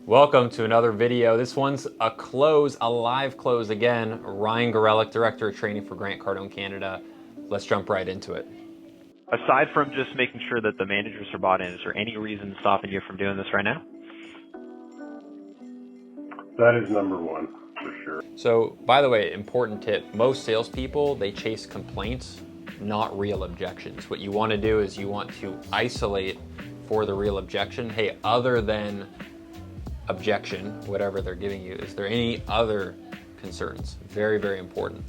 Welcome to another video. This one's a live close again. Ryan Gorelick, Director of Training for Grant Cardone Canada. Let's jump right into it. Aside from just making sure that the managers are bought in, is there any reason stopping you from doing this right now? That is number one, for sure. So, by the way, important tip, most salespeople, they chase complaints, not real objections. What you want to do is you want to isolate for the real objection. Hey, other than objection, whatever they're giving you, is there any other concerns? Very, very important.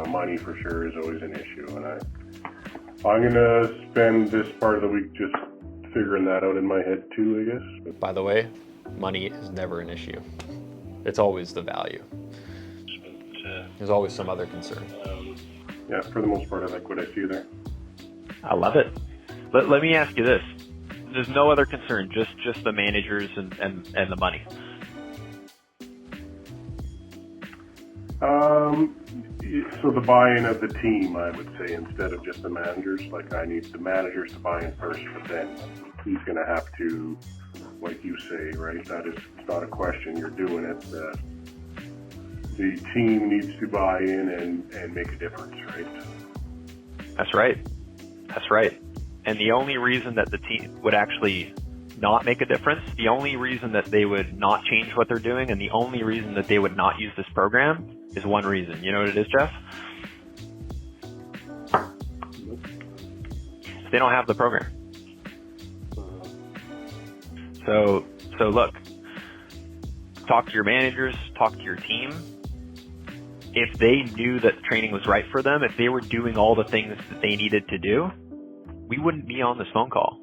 Money for sure is always an issue, and I'm gonna spend this part of the week just figuring that out in my head too, I guess. By the way, money is never an issue. It's always the value. There's always some other concern. Yeah, for the most part, I like what I see there. I love it. Let me ask you this. There's no other concern, just the managers and the money. So the buy-in of the team, I would say, instead of just the managers. Like, I need the managers to buy in first, but then he's going to have to, like you say, right? That is not a question. You're doing it. The team needs to buy in and make a difference, right? That's right. That's right. And the only reason that the team would actually not make a difference, the only reason that they would not change what they're doing, and the only reason that they would not use this program is one reason. You know what it is, Jeff? They don't have the program. So look, talk to your managers, talk to your team. If they knew that training was right for them, if they were doing all the things that they needed to do, we wouldn't be on this phone call.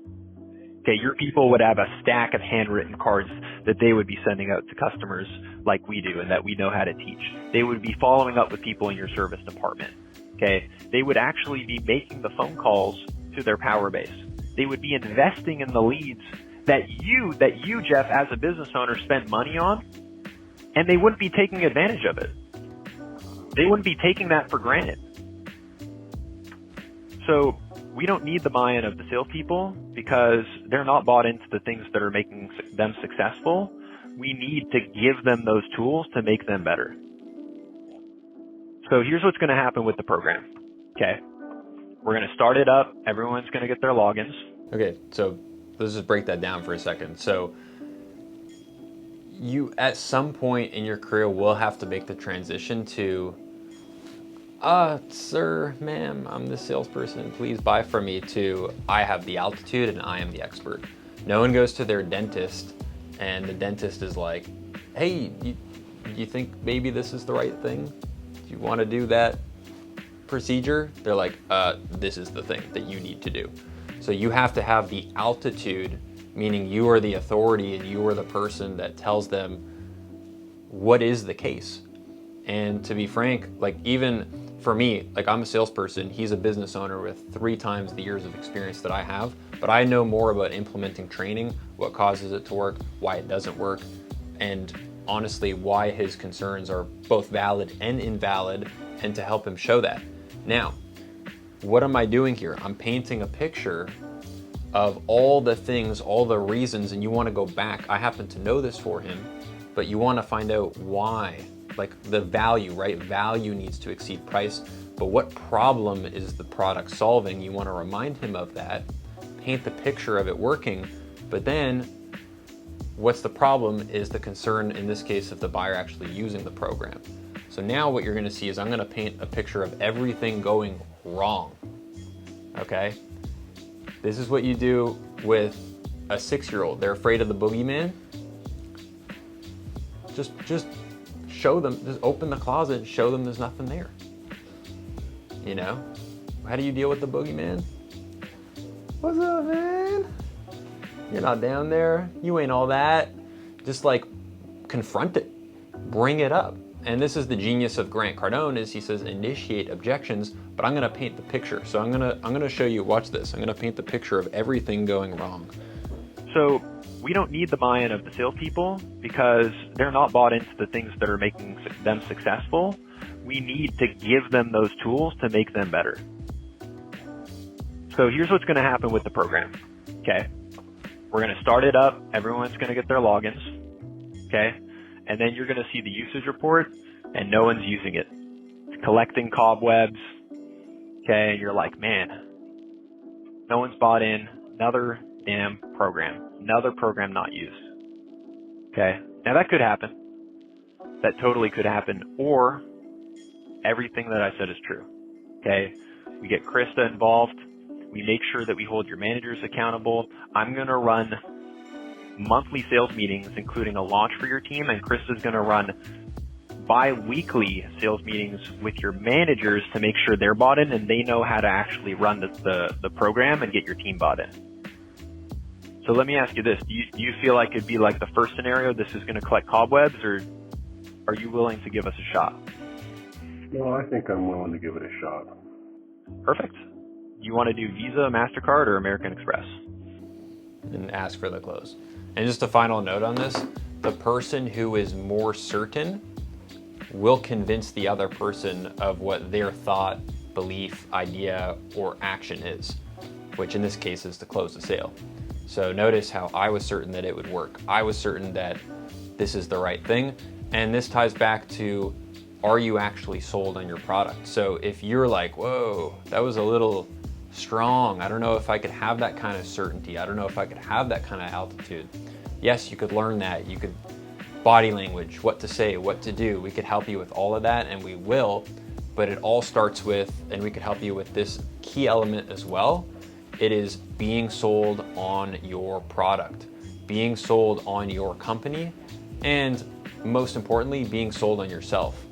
Okay, your people would have a stack of handwritten cards that they would be sending out to customers like we do and that we know how to teach. They would be following up with people in your service department. Okay, they would actually be making the phone calls to their power base. They would be investing in the leads that you, Jeff, as a business owner, spent money on, and they wouldn't be taking advantage of it. They wouldn't be taking that for granted. So we don't need the buy-in of the salespeople because they're not bought into the things that are making them successful. We need to give them those tools to make them better. So here's what's going to happen with the program. Okay. We're going to start it up. Everyone's going to get their logins. Okay, so let's just break that down for a second. So you, at some point in your career, will have to make the transition to, sir, ma'am, I'm the salesperson, please buy from me, to I have the altitude and I am the expert. No one goes to their dentist and the dentist is like, hey, you think maybe this is the right thing? Do you want to do that procedure? They're like, this is the thing that you need to do. So you have to have the altitude, meaning you are the authority and you are the person that tells them what is the case. And to be frank, like, even for me, like, I'm a salesperson, he's a business owner with 3 times the years of experience that I have, but I know more about implementing training, what causes it to work, why it doesn't work, and honestly, why his concerns are both valid and invalid, and to help him show that. Now, what am I doing here? I'm painting a picture of all the things, all the reasons, and you want to go back. I happen to know this for him, but you want to find out why. Like the value, right? Value needs to exceed price, but what problem is the product solving? You want to remind him of that, paint the picture of it working, but then what's the problem is the concern, in this case, of the buyer actually using the program. So now what you're going to see is I'm going to paint a picture of everything going wrong, okay? This is what you do with a 6-year-old. They're afraid of the boogeyman. Just show them, just open the closet and show them there's nothing there. You know? How do you deal with the boogeyman? What's up, man? You're not down there. You ain't all that. Just like confront it. Bring it up. And this is the genius of Grant Cardone, is he says initiate objections, but I'm gonna paint the picture. So I'm gonna show you, watch this. I'm gonna paint the picture of everything going wrong. So we don't need the buy-in of the salespeople because they're not bought into the things that are making them successful. We need to give them those tools to make them better. So here's what's going to happen with the program. Okay. We're going to start it up. Everyone's going to get their logins. Okay. And then you're going to see the usage report and no one's using it. It's collecting cobwebs. Okay. And you're like, man, no one's bought in. Another damn program. Another program not used. Okay. Now that could happen. That totally could happen. Or everything that I said is true. Okay. We get Krista involved. We make sure that we hold your managers accountable. I'm going to run monthly sales meetings, including a launch for your team, and Krista's going to run bi-weekly sales meetings with your managers to make sure they're bought in and they know how to actually run the program and get your team bought in. So let me ask you this. Do you feel like it'd be like the first scenario, this is going to collect cobwebs, or are you willing to give us a shot? Well, I think I'm willing to give it a shot. Perfect. You want to do Visa, MasterCard, or American Express? And ask for the close. And just a final note on this, the person who is more certain will convince the other person of what their thought, belief, idea, or action is, which in this case is to close the sale. So notice how I was certain that it would work. I was certain that this is the right thing. And this ties back to, are you actually sold on your product? So if you're like, whoa, that was a little strong. I don't know if I could have that kind of certainty. I don't know if I could have that kind of altitude. Yes, you could learn that. You could body language, what to say, what to do. We could help you with all of that, and we will, but it all starts with, and we could help you with this key element as well. It is being sold on your product, being sold on your company, and most importantly, being sold on yourself.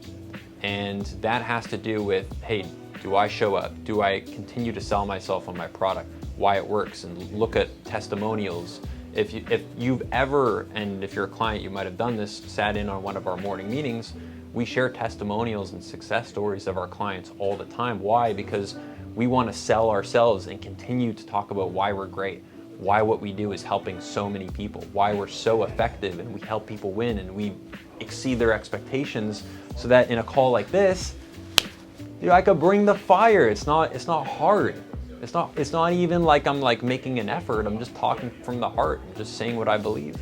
And that has to do with, hey, do I show up? Do I continue to sell myself on my product? Why it works, and look at testimonials. If you've ever, and if you're a client, you might have done this, sat in on one of our morning meetings, we share testimonials and success stories of our clients all the time. Why? Because we want to sell ourselves and continue to talk about why we're great, why what we do is helping so many people, why we're so effective and we help people win and we exceed their expectations, so that in a call like this, I could bring the fire. It's not hard. It's not even like I'm like making an effort. I'm just talking from the heart. I'm just saying what I believe.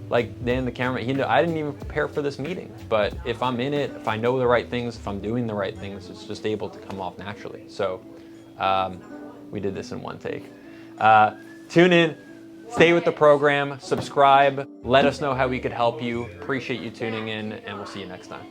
Like Dan, the camera, I didn't even prepare for this meeting, but if I'm in it, if I know the right things, if I'm doing the right things, it's just able to come off naturally. So we did this in one take. Tune in, stay with the program, subscribe, let us know how we could help you. Appreciate you tuning in, and we'll see you next time.